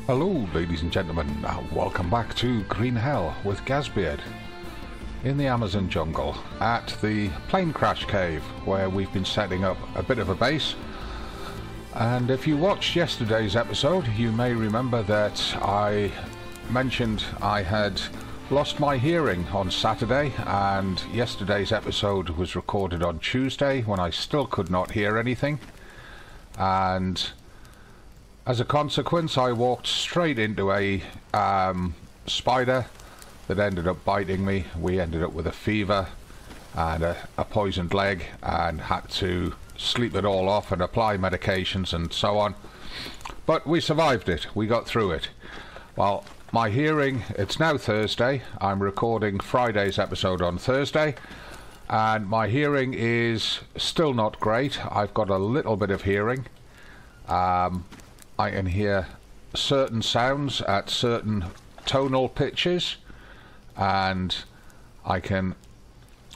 Hello ladies and gentlemen, welcome back to Green Hell with Gazbeard in the Amazon jungle at the plane crash cave where we've been setting up a bit of a base. And if you watched yesterday's episode, you may remember that I mentioned I had lost my hearing on Saturday, and yesterday's episode was recorded on Tuesday when I still could not hear anything, and as a consequence I walked straight into a spider that ended up biting me. We ended up with a fever and a poisoned leg and had to sleep it all off and apply medications and so on, but we survived it. We got through it. Well, my hearing, it's now Thursday, I'm recording Friday's episode on Thursday, and my hearing is still not great. I've got a little bit of hearing. I can hear certain sounds at certain tonal pitches, and I can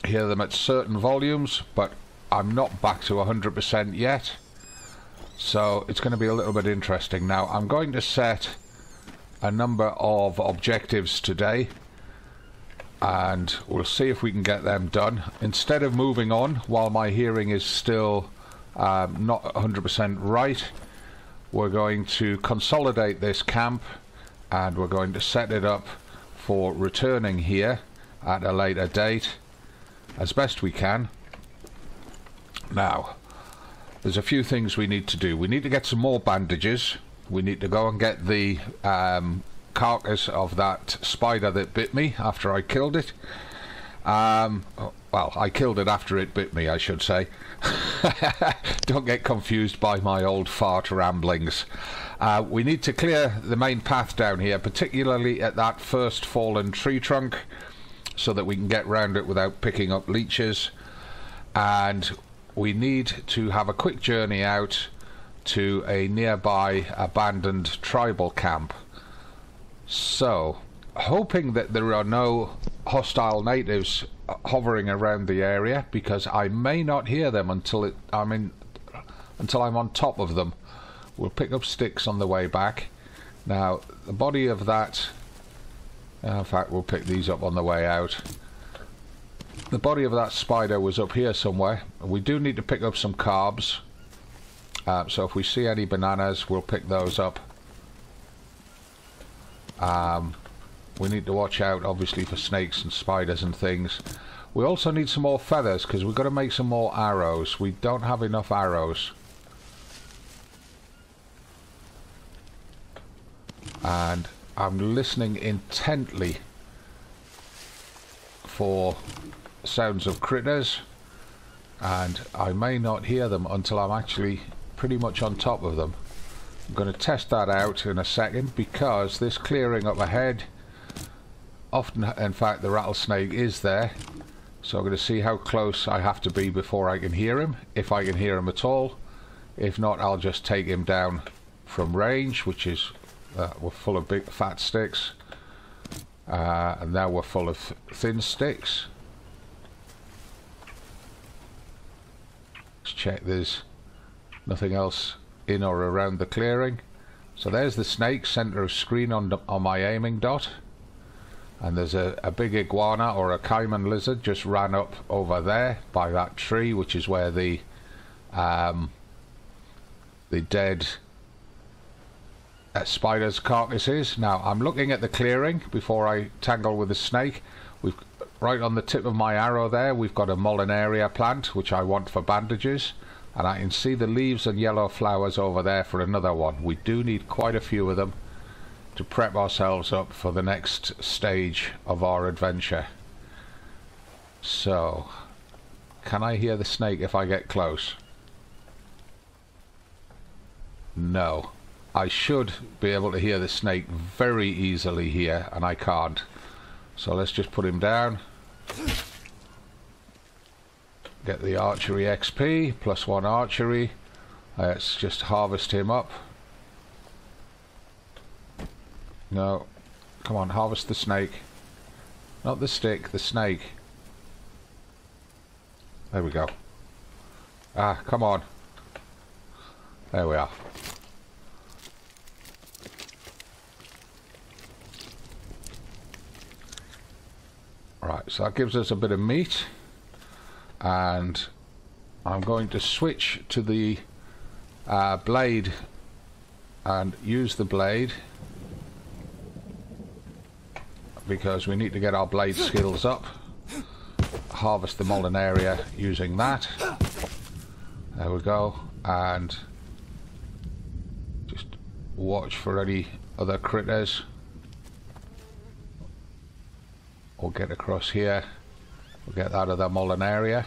hear them at certain volumes, but I'm not back to 100% yet, so it's going to be a little bit interesting. Now I'm going to set a number of objectives today, and we'll see if we can get them done. Instead of moving on while my hearing is still not 100% right, we're going to consolidate this camp and we're going to set it up for returning here at a later date as best we can. Now, there's a few things we need to do. We need to get some more bandages. We need to go and get the carcass of that spider that bit me after I killed it. Well, I killed it after it bit me, I should say. Don't get confused by my old fart ramblings. We need to clear the main path down here, particularly at that first fallen tree trunk, so that we can get round it without picking up leeches. And we need to have a quick journey out to a nearby abandoned tribal camp. So, hoping that there are no hostile natives hovering around the area, because I may not hear them until I'm on top of them. We'll pick up sticks on the way back. Now, the body of that, in fact we'll pick these up on the way out. The body of that spider was up here somewhere. We do need to pick up some carbs, so if we see any bananas we'll pick those up. We need to watch out obviously for snakes and spiders and things. We also need some more feathers because we've got to make some more arrows. We don't have enough arrows. And I'm listening intently for sounds of critters, and I may not hear them until I'm actually pretty much on top of them. I'm going to test that out in a second, because this clearing up ahead, often, in fact, the rattlesnake is there, so I'm going to see how close I have to be before I can hear him, if I can hear him at all. If not, I'll just take him down from range, which is we're full of big fat sticks, and now we're full of thin sticks. Let's check there's nothing else in or around the clearing. So there's the snake, center of screen on my aiming dot, and there's a big iguana or a caiman lizard just ran up over there by that tree, which is where the dead spider's carcass is. Now I'm looking at the clearing before I tangle with the snake. We've right on the tip of my arrow there, we've got a Molinaria plant which I want for bandages, and I can see the leaves and yellow flowers over there for another one. We do need quite a few of them to prep ourselves up for the next stage of our adventure. So, can I hear the snake if I get close? No. I should be able to hear the snake very easily here, and I can't. So let's just put him down. Get the archery XP, +1 archery. Let's just harvest him up. No, come on, harvest the snake. Not the stick, the snake. There we go. Ah, come on. There we are. Right, so that gives us a bit of meat, and I'm going to switch to the blade and use the blade because we need to get our blade skills up. Harvest the Molinaria using that. There we go, and just watch for any other critters. We'll get across here. We'll get that other Molinaria.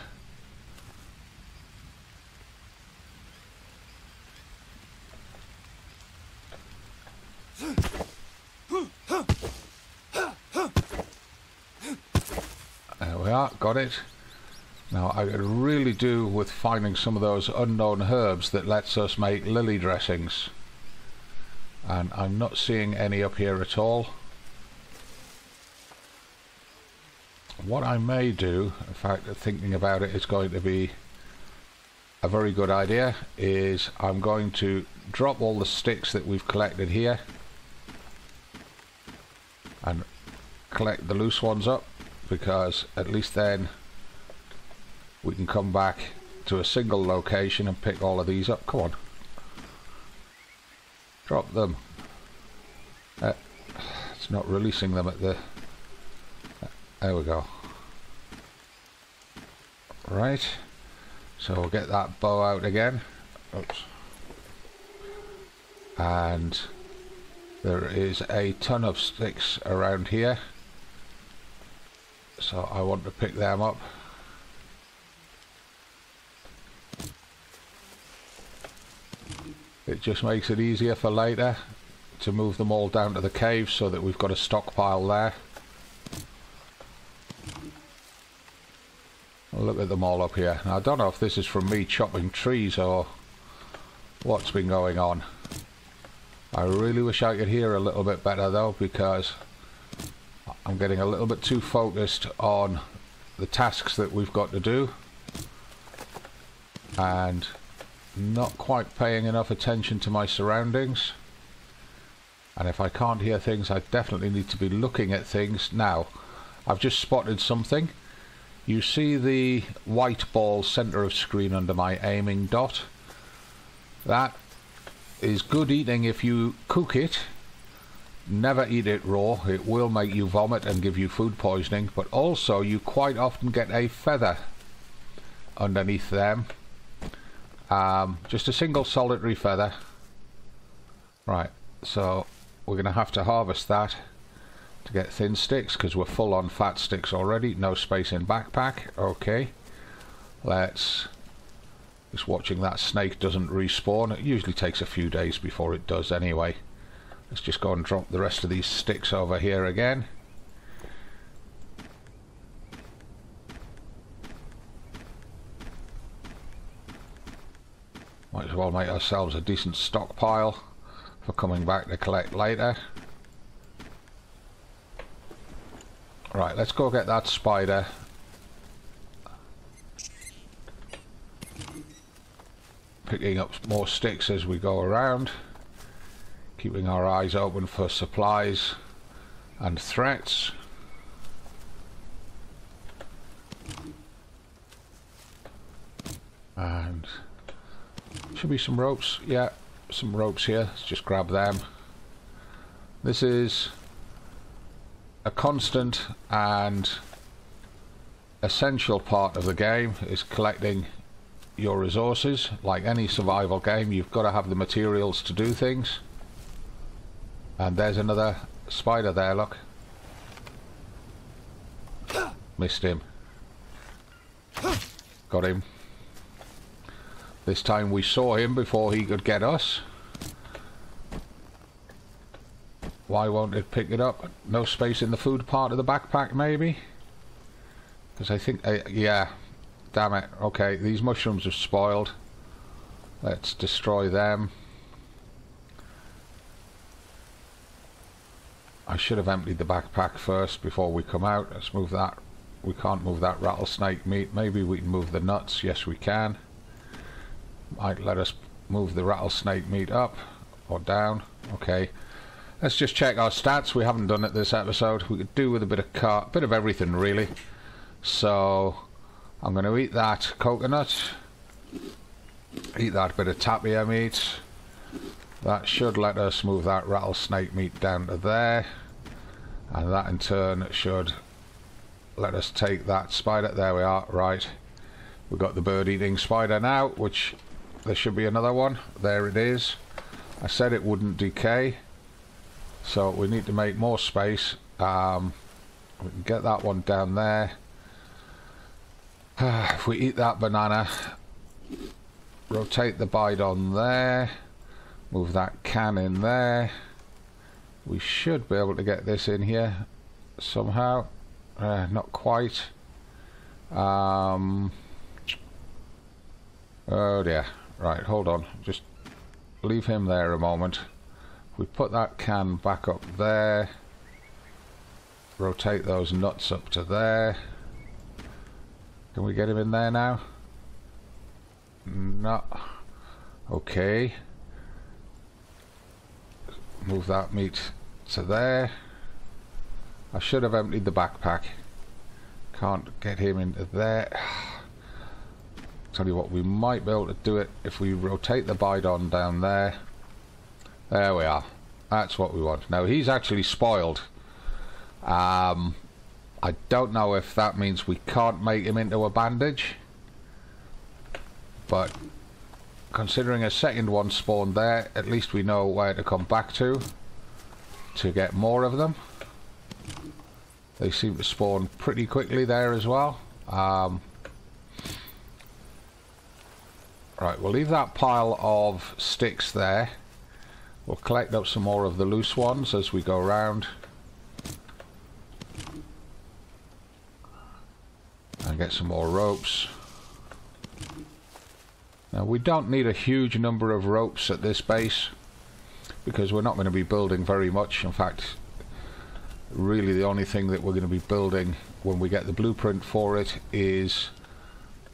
There we are, got it. Now I could really do with finding some of those unknown herbs that lets us make lily dressings. And I'm not seeing any up here at all. What I may do, in fact thinking about it is going to be a very good idea, is I'm going to drop all the sticks that we've collected here and collect the loose ones up, because at least then we can come back to a single location and pick all of these up. Come on, drop them. It's not releasing them at the... There we go. Right, so we'll get that bow out again. Oops. And there is a ton of sticks around here, so I want to pick them up. It just makes it easier for later to move them all down to the cave so that we've got a stockpile there. Look at them all up here. Now, I don't know if this is from me chopping trees or what's been going on. I really wish I could hear a little bit better though, because I'm getting a little bit too focused on the tasks that we've got to do and not quite paying enough attention to my surroundings. And if I can't hear things, I definitely need to be looking at things. Now, I've just spotted something. You see the white ball center of screen under my aiming dot? That is good eating if you cook it. Never eat it raw. It will make you vomit and give you food poisoning. But also you quite often get a feather underneath them. Just a single solitary feather. Right, so we're going to have to harvest that to get thin sticks, because we're full on fat sticks already. No space in backpack. Okay, let's just watching that snake doesn't respawn. It usually takes a few days before it does anyway. Let's just go and drop the rest of these sticks over here again. Might as well make ourselves a decent stockpile for coming back to collect later. Right, let's go get that spider. Picking up more sticks as we go around. Keeping our eyes open for supplies and threats. And should be some ropes. Yeah, some ropes here. Let's just grab them. This is a constant and essential part of the game, is collecting your resources. Like any survival game, you've got to have the materials to do things. And there's another spider there, look. Missed him. Got him. This time we saw him before he could get us. Why won't it pick it up? No space in the food part of the backpack, maybe? Because I think... yeah. Damn it. Okay, these mushrooms are spoiled. Let's destroy them. I should have emptied the backpack first before we come out. Let's move that. We can't move that rattlesnake meat. Maybe we can move the nuts. Yes, we can. Might let us move the rattlesnake meat up or down. Okay. Let's just check our stats. We haven't done it this episode. We could do with a bit of everything really. So I'm going to eat that coconut. Eat that bit of tapir meat. That should let us move that rattlesnake meat down to there. And that in turn should let us take that spider. There we are, right. We've got the bird-eating spider now, which there should be another one. There it is. I said it wouldn't decay. So we need to make more space. We can get that one down there. If we eat that banana, rotate the bidon there, move that can in there, we should be able to get this in here somehow. Not quite. Oh dear. Right, hold on, just leave him there a moment. We put that can back up there, rotate those nuts up to there. Can we get him in there now? No. Okay. Move that meat to there. I should have emptied the backpack. Can't get him into there. Tell you what, we might be able to do it if we rotate the bidon down there. There we are. That's what we want. Now he's actually spoiled. I don't know if that means we can't make him into a bandage, but considering a second one spawned there, at least we know where to come back to get more of them. They seem to spawn pretty quickly there as well. Right, we'll leave that pile of sticks there. We'll collect up some more of the loose ones as we go around. And get some more ropes. Now we don't need a huge number of ropes at this base because we're not going to be building very much. In fact, really the only thing that we're going to be building when we get the blueprint for it is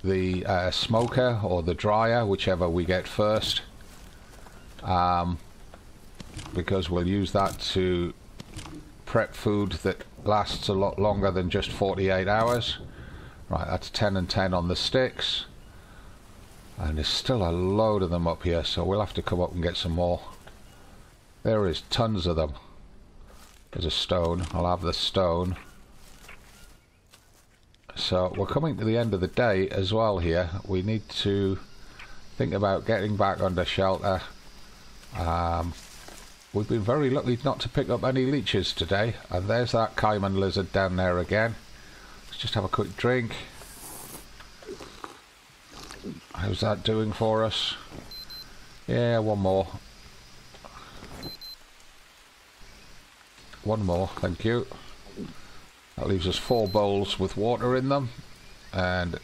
the smoker or the dryer, whichever we get first, because we'll use that to prep food that lasts a lot longer than just 48 hours. Right, that's 10 and 10 on the sticks. And there's still a load of them up here, so we'll have to come up and get some more. There is tons of them. There's a stone. I'll have the stone. So we're coming to the end of the day as well here. We need to think about getting back under shelter. We've been very lucky not to pick up any leeches today. And there's that caiman lizard down there again. Let's just have a quick drink. How's that doing for us? Yeah, one more. One more, thank you. That leaves us 4 bowls with water in them. And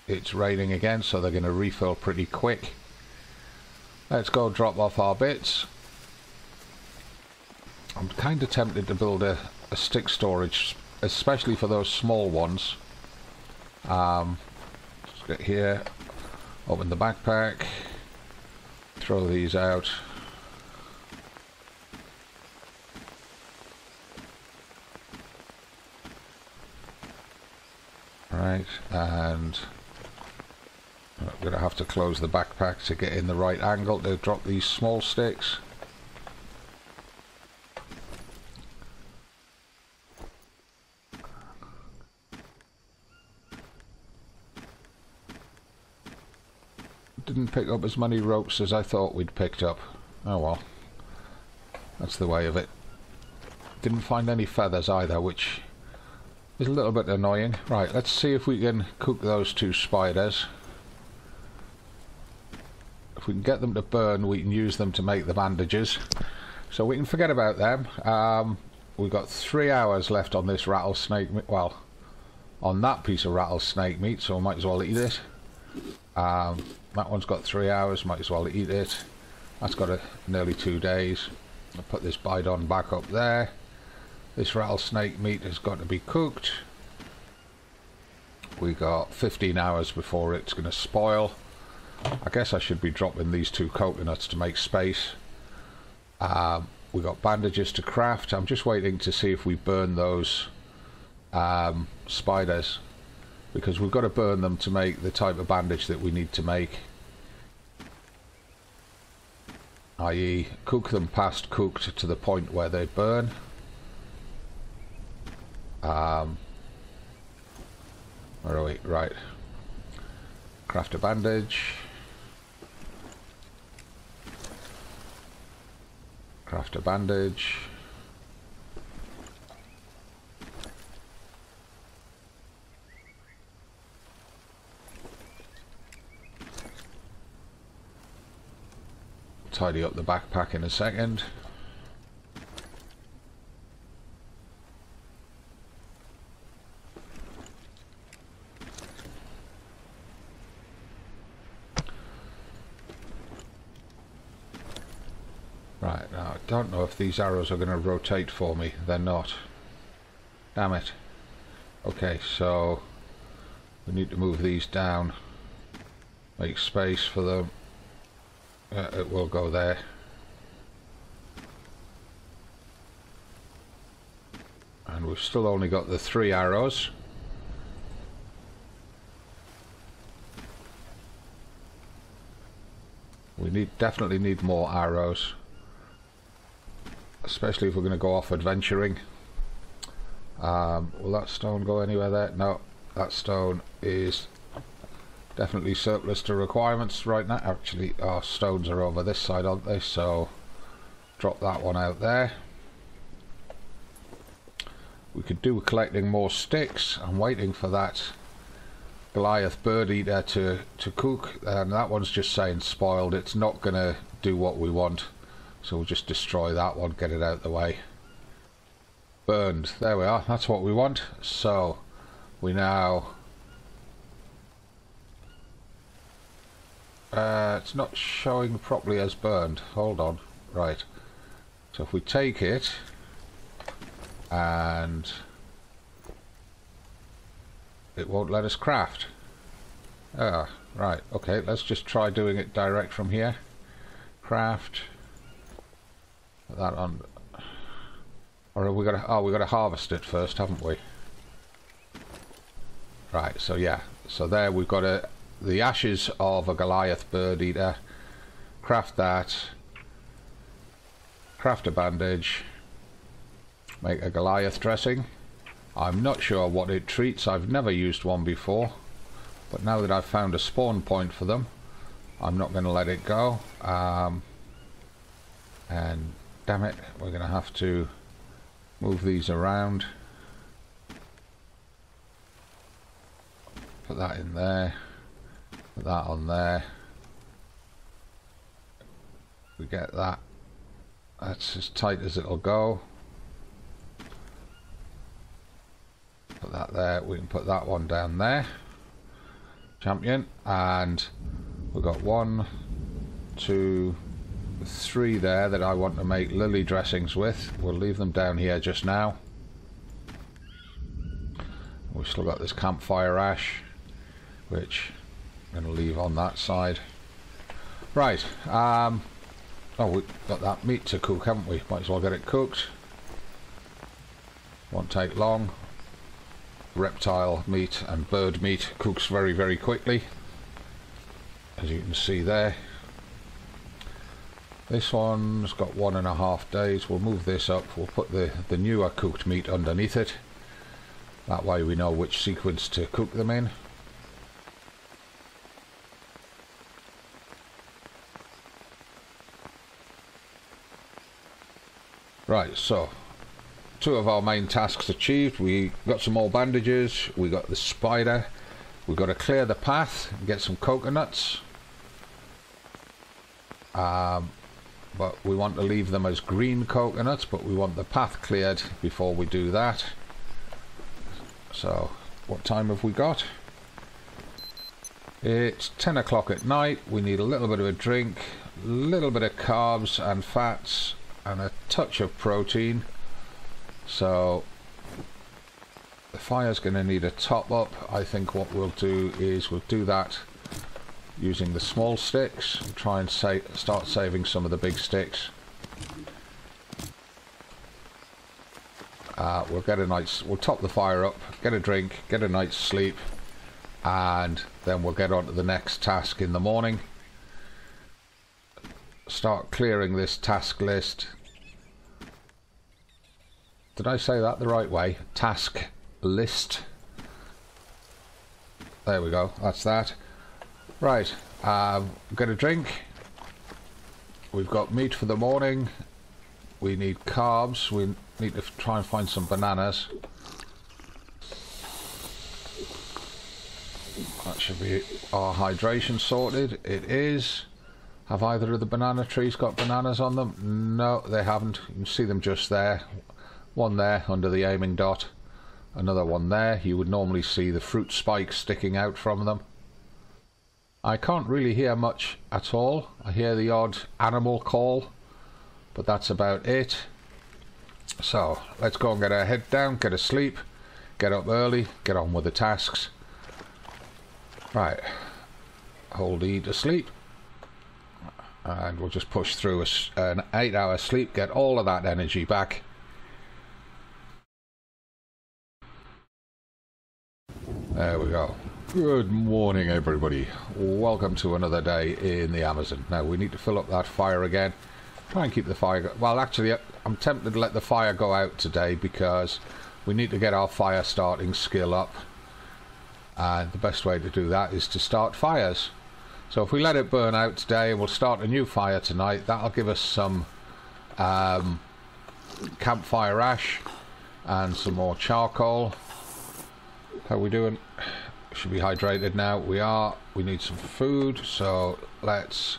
it's raining again, so they're going to refill pretty quick. Let's go drop off our bits. I'm kind of tempted to build a stick storage, especially for those small ones. Let's get here, open the backpack, throw these out. Right, and I'm going to have to close the backpack to get in the right angle to drop these small sticks. Didn't pick up as many ropes as I thought we'd picked up. Oh well, that's the way of it. Didn't find any feathers either, which is a little bit annoying. Right, let's see if we can cook those 2 spiders. If we can get them to burn, we can use them to make the bandages. So we can forget about them. We've got 3 hours left on this rattlesnake meat. Well, on that piece of rattlesnake meat, so I might as well eat it. That one's got 3 hours, might as well eat it. That's got nearly 2 days. I'll put this bidon back up there. This rattlesnake meat has got to be cooked. We got 15 hours before it's going to spoil. I guess I should be dropping these 2 coconuts to make space. We got bandages to craft. I'm just waiting to see if we burn those spiders, because we've got to burn them to make the type of bandage that we need to make, i.e. cook them past cooked to the point where they burn. Where are we? Right. Craft a bandage. Craft a bandage. Tidy up the backpack in a second. Right, now I don't know if these arrows are going to rotate for me. They're not. Damn it. Okay, so we need to move these down. Make space for them. It will go there. And we've still only got the 3 arrows. We definitely need more arrows, especially if we're going to go off adventuring. Will that stone go anywhere there? No, that stone is definitely surplus to requirements right now. Actually, our stones are over this side, aren't they? So drop that one out there. We could do with collecting more sticks. I'm waiting for that Goliath bird eater to cook, and that one's just saying spoiled. It's not gonna do what we want, so we'll just destroy that one, get it out of the way. Burned. There we are. That's what we want. So we now it's not showing properly as burned. Hold on. Right, so if we take it and it won't let us craft. Ah, right, okay, let's just try doing it direct from here. Craft. Put that on. Or have we got to, oh, we got to harvest it first, haven't we? Right, so yeah, so there we've got the ashes of a Goliath bird eater. Craft that. Craft a bandage. Make a Goliath dressing. I'm not sure what it treats. I've never used one before, but now that I've found a spawn point for them, I'm not going to let it go. And damn it, we're going to have to move these around. Put that in there. Put that on there. We get that. That's as tight as it'll go. Put that there. We can put that one down there. Champion. And we've got 1, 2, 3 there that I want to make lily dressings with. We'll leave them down here just now. We've still got this campfire ash, which I'm going to leave on that side. Right. Oh, we've got that meat to cook, haven't we? Might as well get it cooked. Won't take long. Reptile meat and bird meat cooks very, very quickly, as you can see there. This one's got 1.5 days. We'll move this up. We'll put the newer cooked meat underneath it. That way we know which sequence to cook them in. Right, so 2 of our main tasks achieved. We got some more bandages, we got the spider, we've got to clear the path and get some coconuts, but we want to leave them as green coconuts, but we want the path cleared before we do that. So what time have we got? It's 10 o'clock at night. We need a little bit of a drink, a little bit of carbs and fats and a touch of protein. So the fire's going to need a top up. I think what we'll do is we'll do that using the small sticks and try and start saving some of the big sticks. We'll top the fire up, get a drink, get a night's sleep, and then we'll get on to the next task in the morning. Start clearing this task list. Did I say that the right way? Task list. There we go, that's that. Right, get a drink. We've got meat for the morning. We need carbs. We need to try and find some bananas. That should be our hydration sorted. It is. Have either of the banana trees got bananas on them? No, they haven't. You can see them just there. One there under the aiming dot. Another one there. You would normally see the fruit spikes sticking out from them. I can't really hear much at all. I hear the odd animal call, but that's about it. So let's go and get our head down, get a sleep, get up early, get on with the tasks. Right, hold E to sleep, and we'll just push through an 8-hour sleep, get all of that energy back. There we go. Good morning, everybody. Welcome to another day in the Amazon. Now we need to fill up that fire again. Try and keep the fire well, actually I'm tempted to let the fire go out today because we need to get our fire starting skill up, and the best way to do that is to start fires. So if we let it burn out today, we'll start a new fire tonight. That'll give us some campfire ash and some more charcoal. How are we doing? Should be hydrated now. We are. We need some food, so let's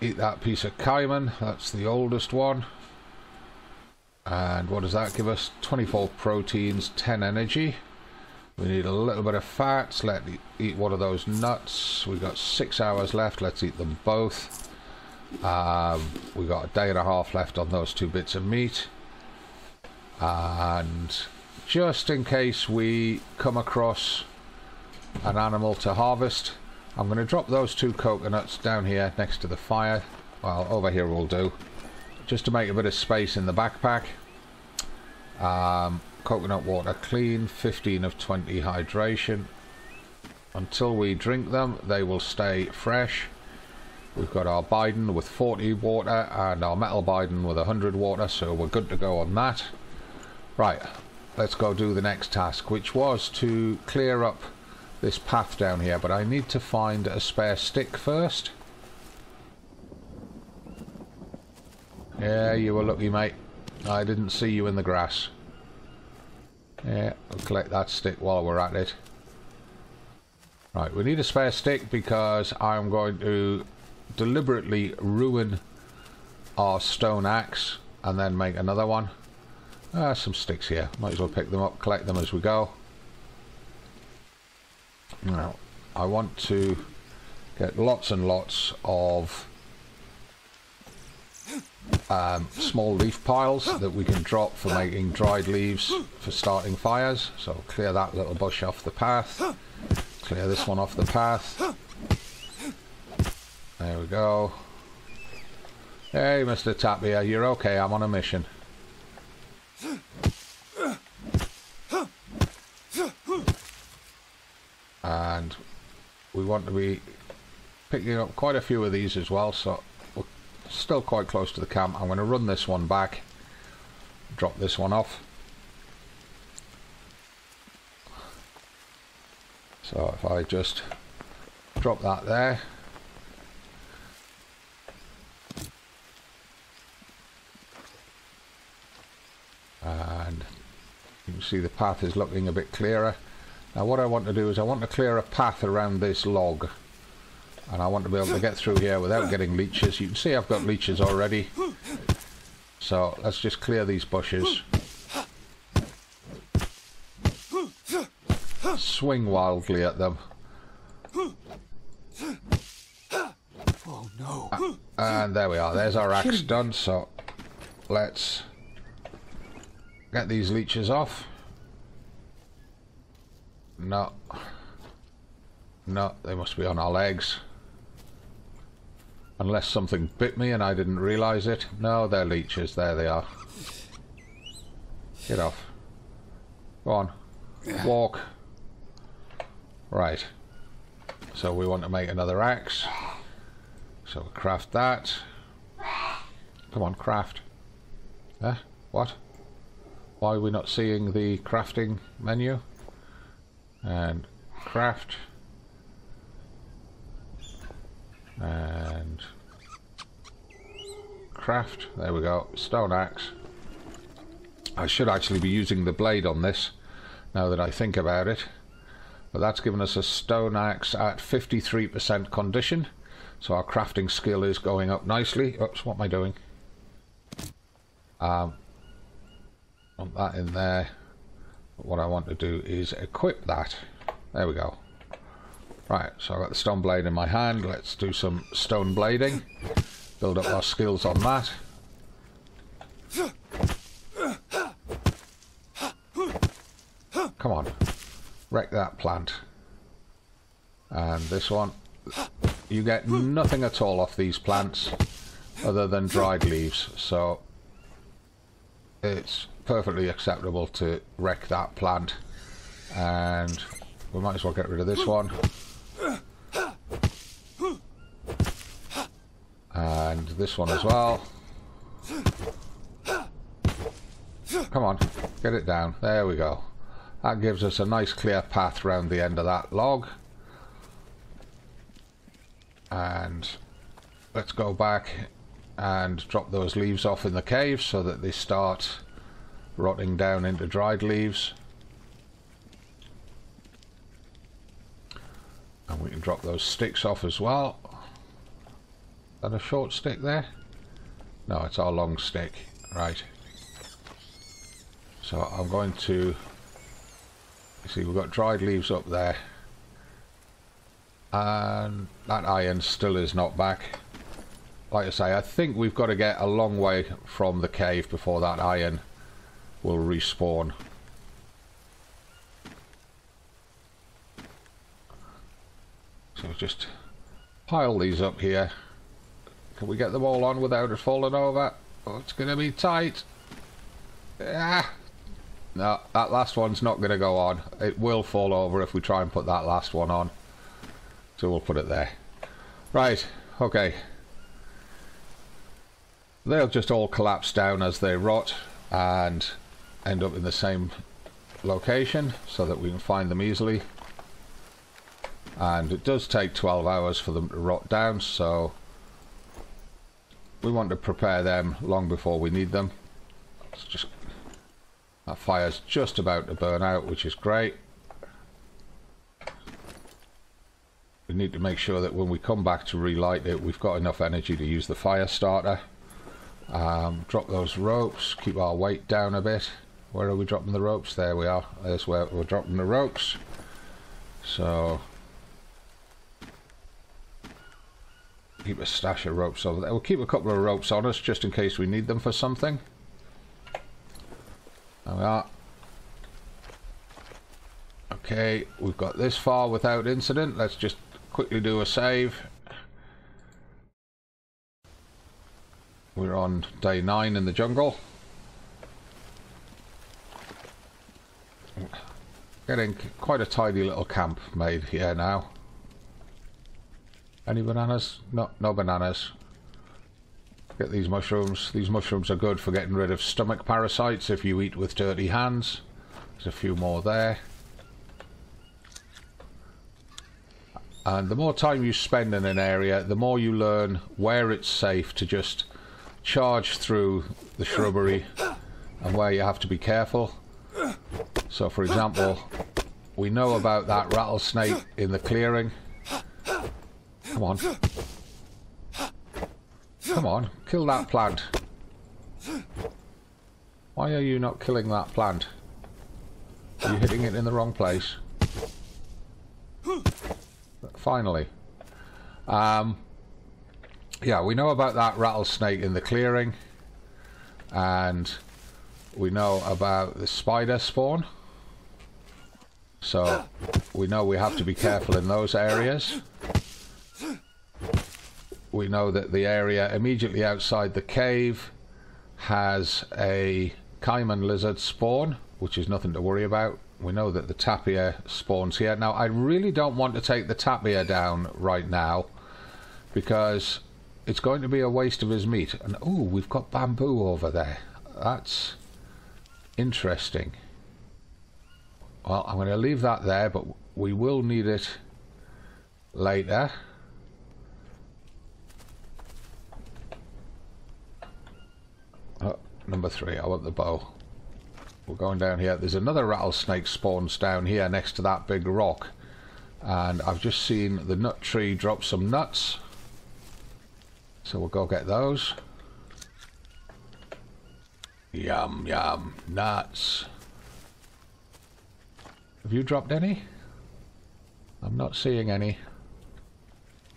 eat that piece of cayman. That's the oldest one. And what does that give us? 24 proteins, 10 energy. We need a little bit of fats. Let's eat one of those nuts. We've got 6 hours left. Let's eat them both. We've got a day and a half left on those 2 bits of meat. And just in case we come across an animal to harvest, I'm going to drop those 2 coconuts down here next to the fire. Well, over here will do, just to make a bit of space in the backpack. Coconut water clean, 15 of 20 hydration. Until we drink them, they will stay fresh. We've got our Biden with 40 water and our metal Biden with 100 water, so we're good to go on that. Right, let's go do the next task, which was to clear up this path down here, but I need to find a spare stick first. Yeah, you were lucky, mate. I didn't see you in the grass. Yeah, we'll collect that stick while we're at it. Right, we need a spare stick because I'm going to deliberately ruin our stone axe and then make another one. Some sticks here. Might as well pick them up, collect them as we go. Now, I want to get lots and lots of small leaf piles that we can drop for making dried leaves for starting fires. So clear that little bush off the path. Clear this one off the path. There we go. Hey, Mr. Tapia, you're okay. I'm on a mission. And we want to be picking up quite a few of these as well, so we're still quite close to the camp. I'm going to run this one back, drop this one off. So if I just drop that there, and you can see the path is looking a bit clearer. Now what I want to do is I want to clear a path around this log, and I want to be able to get through here without getting leeches. You can see I've got leeches already, so let's just clear these bushes. Swing wildly at them. Oh no. And there we are, there's our axe done. So let's get these leeches off. No, they must be on our legs, unless something bit me and I didn't realize it. No, they're leeches. There they are. Get off. Go on. Walk. Right. So we want to make another axe. So we'll craft that. Come on, craft. Huh? What? Why are we not seeing the crafting menu? And craft. And craft. There we go. Stone axe. I should actually be using the blade on this now that I think about it. But that's given us a stone axe at 53% condition. So our crafting skill is going up nicely. Oops, what am I doing? Want that in there. But what I want to do is equip that. There we go. Right, so I've got the stone blade in my hand. Let's do some stone blading. Build up our skills on that. Come on. Wreck that plant. And this one. You get nothing at all off these plants other than dried leaves. So it's perfectly acceptable to wreck that plant. And we might as well get rid of this one. And this one as well. Come on, get it down. There we go. That gives us a nice clear path round the end of that log. And let's go back and drop those leaves off in the cave so that they start rotting down into dried leaves. And we can drop those sticks off as well. Is that a short stick there? No, it's our long stick. Right. So I'm going to... See, we've got dried leaves up there. And that iron still is not back. Like I say, I think we've got to get a long way from the cave before that iron will respawn. So just pile these up here. Can we get them all on without it falling over? Oh, it's going to be tight. Ah. No, that last one's not going to go on. It will fall over if we try and put that last one on. So we'll put it there. Right, okay. They'll just all collapse down as they rot and end up in the same location so that we can find them easily. And it does take 12 hours for them to rot down, so we want to prepare them long before we need them. It's just... That fire's just about to burn out, which is great. We need to make sure that when we come back to relight it, we've got enough energy to use the fire starter. Drop those ropes, keep our weight down a bit. Where are we dropping the ropes? There we are. There's where we're dropping the ropes. So keep a stash of ropes over there. We'll keep a couple of ropes on us just in case we need them for something. There we are. Okay, we've got this far without incident. Let's just quickly do a save. We're on day 9 in the jungle. Getting quite a tidy little camp made here now. Any bananas? No, no bananas. Get these mushrooms. These mushrooms are good for getting rid of stomach parasites if you eat with dirty hands. There's a few more there. And the more time you spend in an area, the more you learn where it's safe to just charge through the shrubbery and where you have to be careful. So for example, we know about that rattlesnake in the clearing. Come on. Come on, kill that plant. Why are you not killing that plant? Are you hitting it in the wrong place? But finally. Yeah, we know about that rattlesnake in the clearing. And we know about the spider spawn. So we know we have to be careful in those areas. We know that the area immediately outside the cave has a caiman lizard spawn, which is nothing to worry about. We know that the tapir spawns here. Now, I really don't want to take the tapir down right now, because it's going to be a waste of his meat. And oh, we've got bamboo over there. That's interesting. Well, I'm going to leave that there, but we will need it later. Oh, number 3, I want the bow. We're going down here. There's another rattlesnake spawns down here next to that big rock. And I've just seen the nut tree drop some nuts. So we'll go get those. Yum, yum, nuts. Have you dropped any? I'm not seeing any.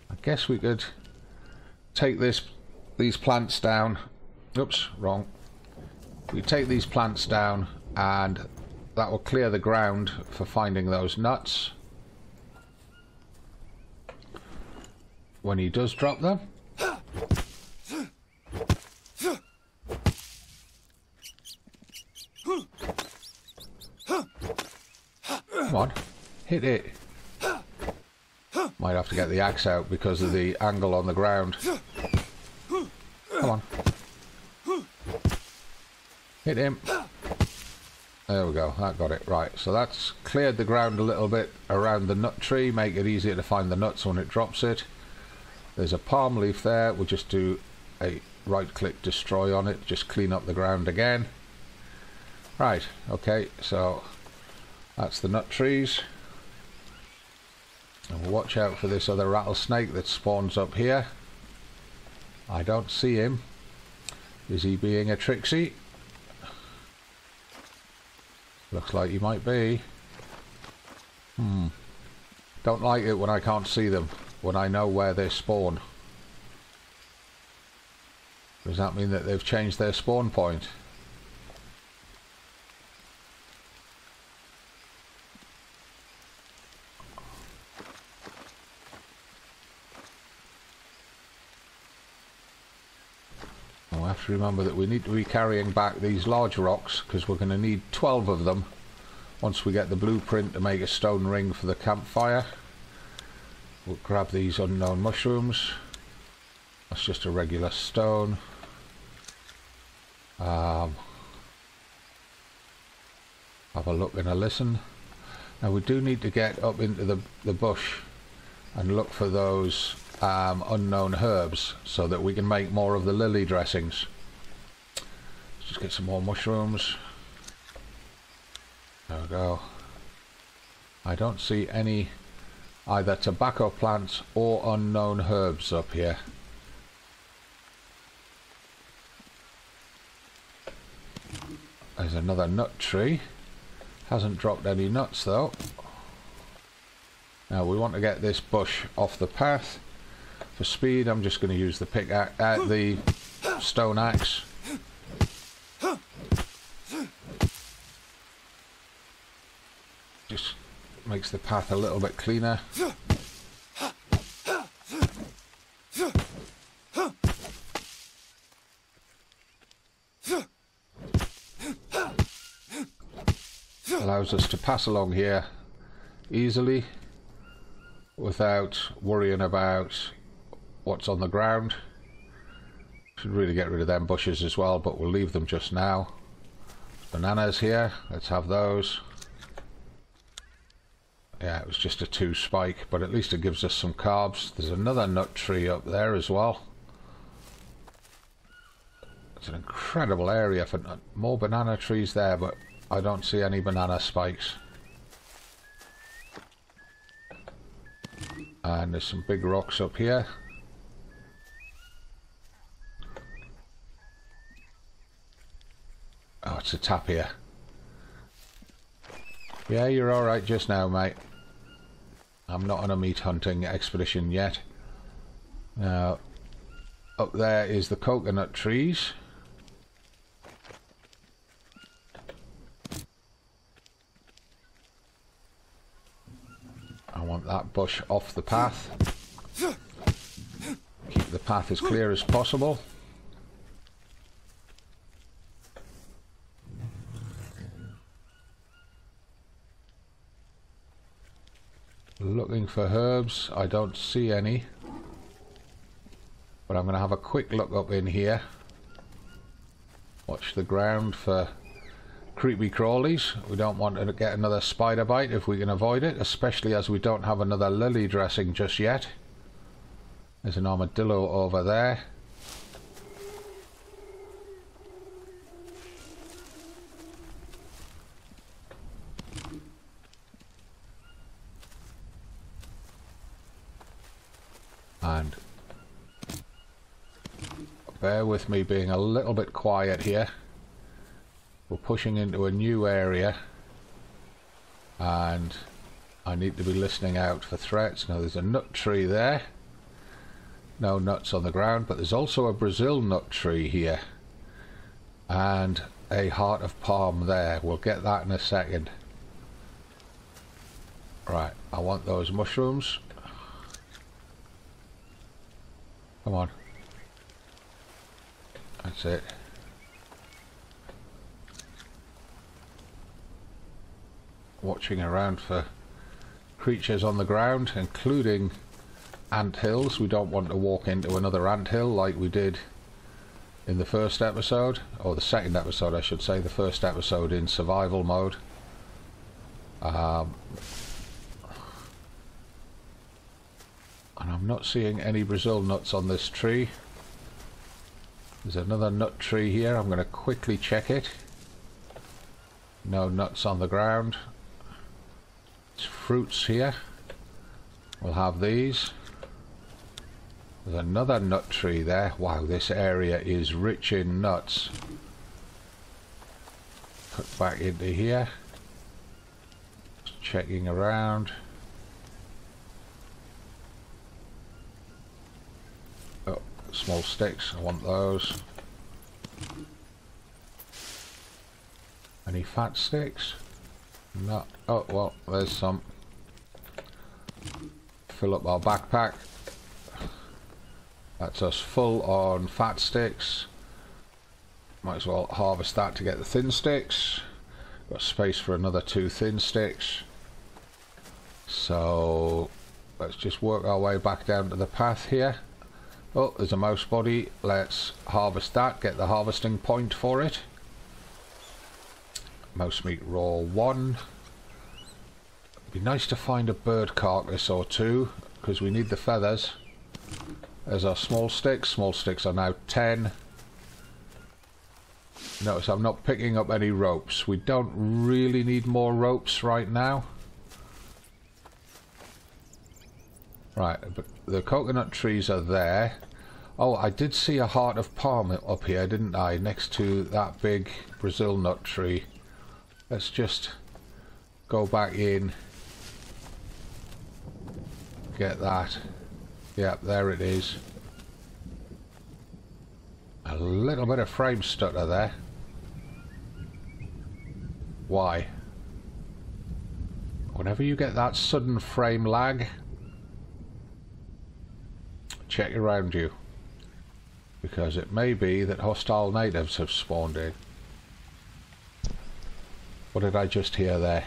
I guess we could take these plants down. Oops, wrong. We take these plants down and that will clear the ground for finding those nuts when he does drop them. Come on, hit it. Might have to get the axe out because of the angle on the ground. Come on. Hit him. There we go, that got it. Right, so that's cleared the ground a little bit around the nut tree, make it easier to find the nuts when it drops it. There's a palm leaf there, we'll just do a right click destroy on it, just clean up the ground again. Right, okay, so that's the nut trees. And we'll watch out for this other rattlesnake that spawns up here. I don't see him. Is he being a tricksy? Looks like he might be. Don't like it when I can't see them, when I know where they spawn. Does that mean that they've changed their spawn point? We'll have to remember that we need to be carrying back these large rocks, because we're going to need 12 of them once we get the blueprint to make a stone ring for the campfire. We'll grab these unknown mushrooms. That's just a regular stone. Have a look and a listen. Now we do need to get up into the bush and look for those unknown herbs so that we can make more of the lily dressings. Let's just get some more mushrooms. There we go. I don't see any either tobacco plants or unknown herbs up here. There's another nut tree. Hasn't dropped any nuts though. Now we want to get this bush off the path. For speed, I'm just going to use the the stone axe. Just makes the path a little bit cleaner. Allows us to pass along here easily without worrying about what's on the ground. Should really get rid of them bushes as well, but we'll leave them just now. Bananas here, let's have those. Yeah, it was just a 2 spike, but at least it gives us some carbs. There's another nut tree up there as well. It's an incredible area for more banana trees there, but I don't see any banana spikes. And there's some big rocks up here. Oh, it's a tapir. Yeah, you're alright just now, mate. I'm not on a meat hunting expedition yet. Now, up there is the coconut trees. I want that bush off the path. Keep the path as clear as possible. Looking for herbs. I don't see any. But I'm going to have a quick look up in here. Watch the ground for creepy crawlies. We don't want to get another spider bite if we can avoid it, especially as we don't have another lily dressing just yet. There's an armadillo over there. And bear with me being a little bit quiet here. We're pushing into a new area and I need to be listening out for threats. Now there's a nut tree there. No nuts on the ground, but there's also a Brazil nut tree here and a heart of palm there. We'll get that in a second. Right, I want those mushrooms. Come on. That's it. Watching around for creatures on the ground, including anthills. We don't want to walk into another anthill like we did in the first episode, or the second episode I should say, the first episode in survival mode. And I'm not seeing any Brazil nuts on this tree. There's another nut tree here. I'm going to quickly check it. No nuts on the ground. It's fruits here. We'll have these. There's another nut tree there. Wow, this area is rich in nuts. Cut back into here. Just checking around. Oh, small sticks. I want those. Any fat sticks? No. Oh, well, there's some. Fill up our backpack. That's us full on fat sticks. Might as well harvest that to get the thin sticks. Got space for another 2 thin sticks. So let's just work our way back down to the path here. Oh, there's a mouse body. Let's harvest that, get the harvesting point for it. Mouse meat raw 1. It'd be nice to find a bird carcass or 2 because we need the feathers. There's our small sticks. Small sticks are now 10. Notice I'm not picking up any ropes. We don't really need more ropes right now. Right, but the coconut trees are there. Oh, I did see a heart of palm up here, didn't I? Next to that big Brazil nut tree. Let's just go back in. Get that. Yep, there it is. A little bit of frame stutter there. Why? Whenever you get that sudden frame lag, check around you. Because it may be that hostile natives have spawned in. What did I just hear there?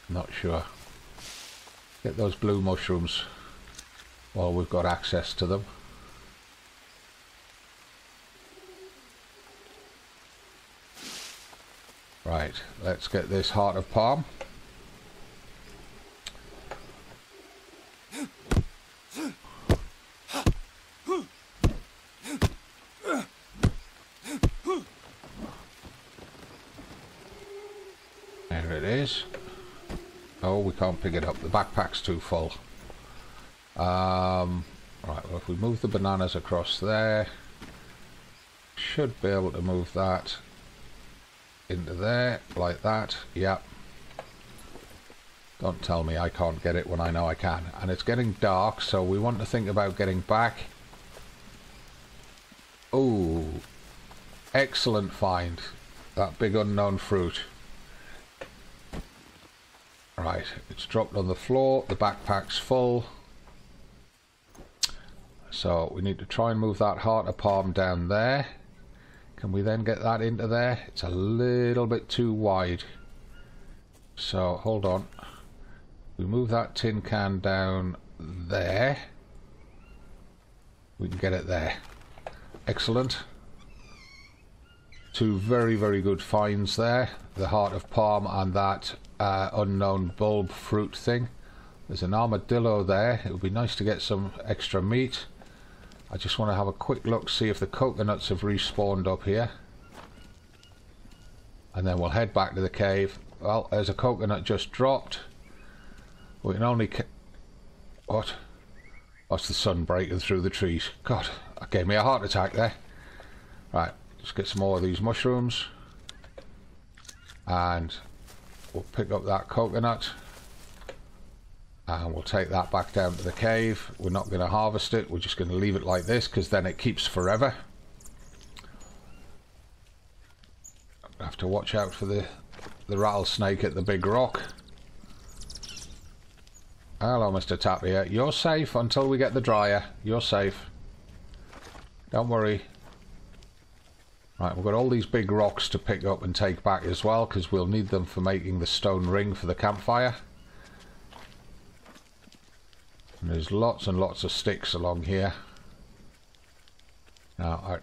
Not sure. Get those blue mushrooms while we've got access to them. Right, let's get this heart of palm. There it is. Oh, we can't pick it up. The backpack's too full. Right, well, if we move the bananas across there, should be able to move that into there, like that. Yep. Don't tell me I can't get it when I know I can. And it's getting dark, so we want to think about getting back. Oh, excellent find. That big unknown fruit. Right, it's dropped on the floor. The backpack's full. So we need to try and move that heart of palm down there. Can we then get that into there? It's a little bit too wide. So, hold on. We move that tin can down there. We can get it there. Excellent. Two very, very good finds there. The heart of palm and that unknown bulb fruit thing. There's an armadillo there. It would be nice to get some extra meat. I just want to have a quick look, see if the coconuts have respawned up here. And then we'll head back to the cave. Well, there's a coconut just dropped. We can only... What? What's the sun breaking through the trees? God, that gave me a heart attack there. Right, let's get some more of these mushrooms. And we'll pick up that coconut. And we'll take that back down to the cave. We're not going to harvest it. We're just going to leave it like this because then it keeps forever. I have to watch out for the rattlesnake at the big rock. Hello, Mr. Tapir. You're safe until we get the dryer. You're safe. Don't worry. Right, we've got all these big rocks to pick up and take back as well because we'll need them for making the stone ring for the campfire. And there's lots and lots of sticks along here. Now, I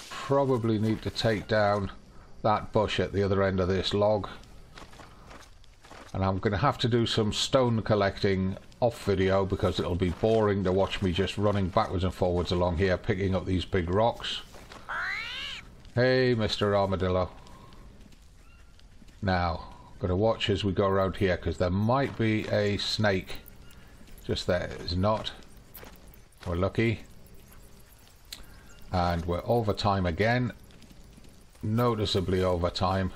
probably need to take down that bush at the other end of this log. And I'm going to have to do some stone collecting off video because it'll be boring to watch me just running backwards and forwards along here picking up these big rocks. Hey, Mr. Armadillo. Now, I'm going to watch as we go around here because there might be a snake just there. It's not. We're lucky. And we're over time again. Noticeably over time.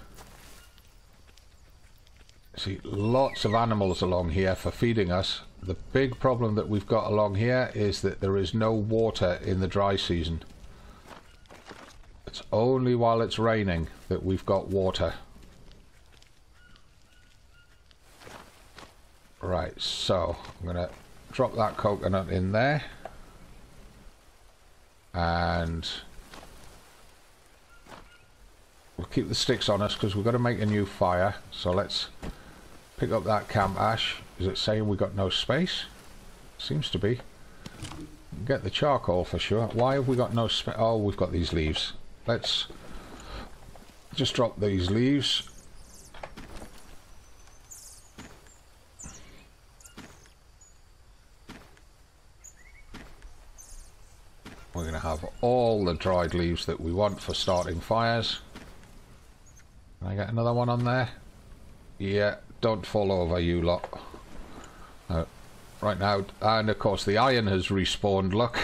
See, lots of animals along here for feeding us. The big problem that we've got along here is that there is no water in the dry season. It's only while it's raining that we've got water. Right, so I'm going to drop that coconut in there. And we'll keep the sticks on us because we've got to make a new fire. So let's pick up that camp ash. Is it saying we got no space? Seems to be. Get the charcoal for sure. Why have we got no space? Oh, we've got these leaves. Let's just drop these leaves. We're going to have all the dried leaves that we want for starting fires. Can I get another one on there? Yeah, don't fall over, you lot. Right now, and of course the iron has respawned, look.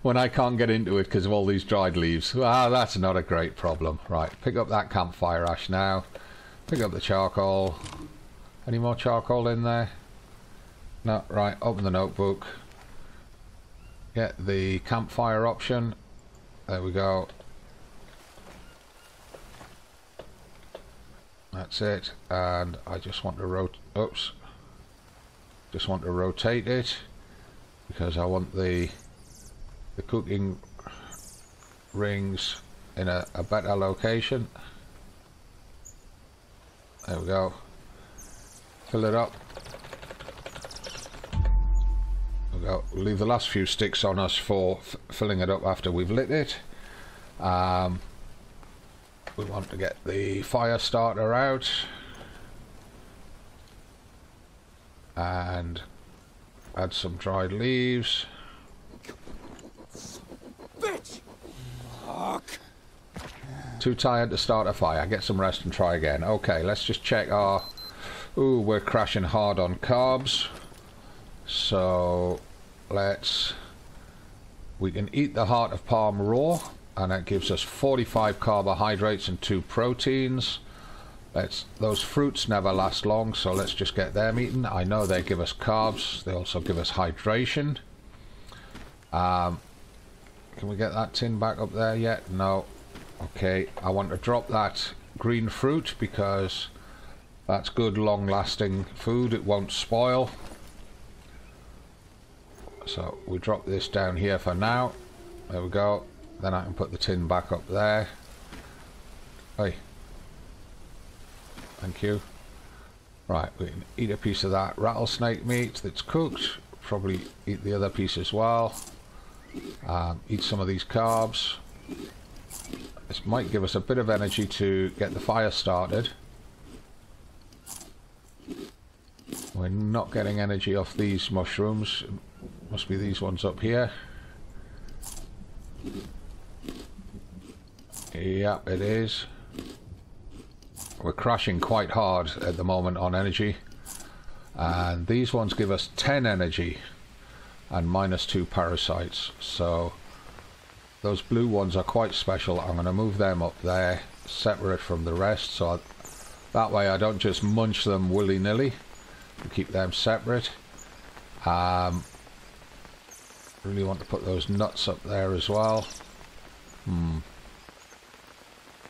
When I can't get into it because of all these dried leaves. Ah, that's not a great problem. Right, pick up that campfire ash now. Pick up the charcoal. Any more charcoal in there? No, right, open the notebook. Get the campfire option. There we go. That's it. And I just want to just want to rotate it because I want the cooking rings in a better location. There we go. Fill it up. There we go. We'll leave the last few sticks on us for filling it up after we've lit it. We want to get the fire starter out. And add some dried leaves. Bitch! Fuck. Too tired to start a fire. Get some rest and try again. Okay, let's just check our... Ooh, we're crashing hard on carbs. So, we can eat the heart of palm raw. And that gives us 45 carbohydrates and 2 proteins. Those fruits never last long, so let's just get them eaten. I know they give us carbs. They also give us hydration. Can we get that tin back up there yet? No. Okay, I want to drop that green fruit because that's good long-lasting food. It won't spoil. So we drop this down here for now. There we go. Then I can put the tin back up there. Hey. Thank you. Right, we can eat a piece of that rattlesnake meat that's cooked. Probably eat the other piece as well. Eat some of these carbs. This might give us a bit of energy to get the fire started. We're not getting energy off these mushrooms. Must be these ones up here. Yep, it is. We're crashing quite hard at the moment on energy. And these ones give us 10 energy and -2 parasites. So those blue ones are quite special. I'm going to move them up there, separate from the rest. So that way I don't just munch them willy-nilly. Keep them separate. Really want to put those nuts up there as well.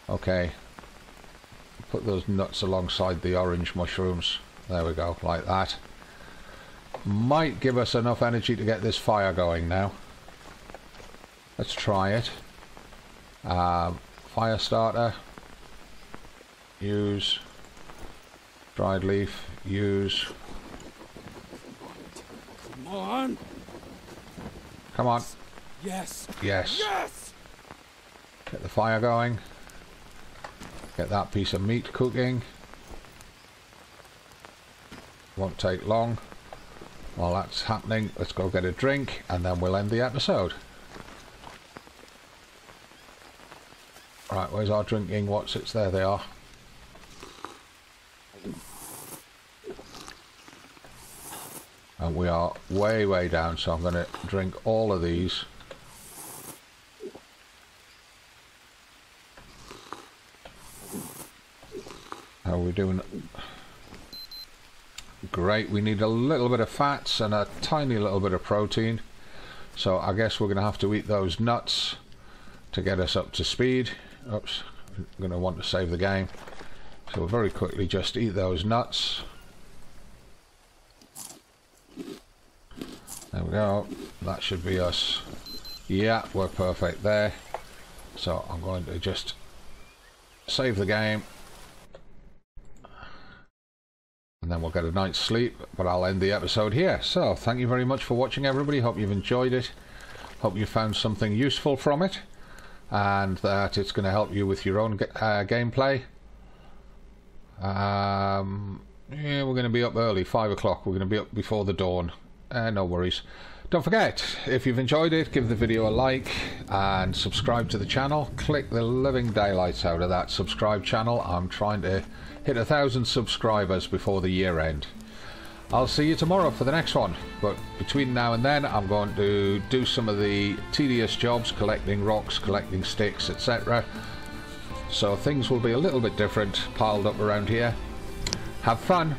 Okay. Put those nuts alongside the orange mushrooms. There we go, like that. Might give us enough energy to get this fire going now. Let's try it. Fire starter. Use. Dried leaf. Use. Come on. Come on. Yes. Yes. Yes. Get the fire going. Get that piece of meat cooking. Won't take long. While that's happening, let's go get a drink and then we'll end the episode. Right, where's our drinking? What's it? There they are. And we are way down, so I'm going to drink all of these. How are we doing? Great, we need a little bit of fats and a tiny little bit of protein. So I guess we're going to have to eat those nuts to get us up to speed. Oops, I'm going to want to save the game. So we'll very quickly just eat those nuts. There we go. That should be us. Yeah, we're perfect there. So I'm going to just save the game. And then we'll get a night's sleep, but I'll end the episode here. So, thank you very much for watching, everybody. Hope you've enjoyed it. Hope you found something useful from it. And that it's going to help you with your own gameplay. Yeah, we're going to be up early, 5 o'clock. We're going to be up before the dawn. No worries. Don't forget, if you've enjoyed it, give the video a like and subscribe to the channel. Click the living daylights out of that subscribe channel. I'm trying to hit 1,000 subscribers before the year end. I'll see you tomorrow for the next one, but between now and then I'm going to do some of the tedious jobs, collecting rocks, collecting sticks, etc. So things will be a little bit different piled up around here. Have fun.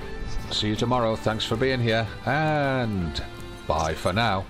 See you tomorrow. Thanks for being here, and bye for now.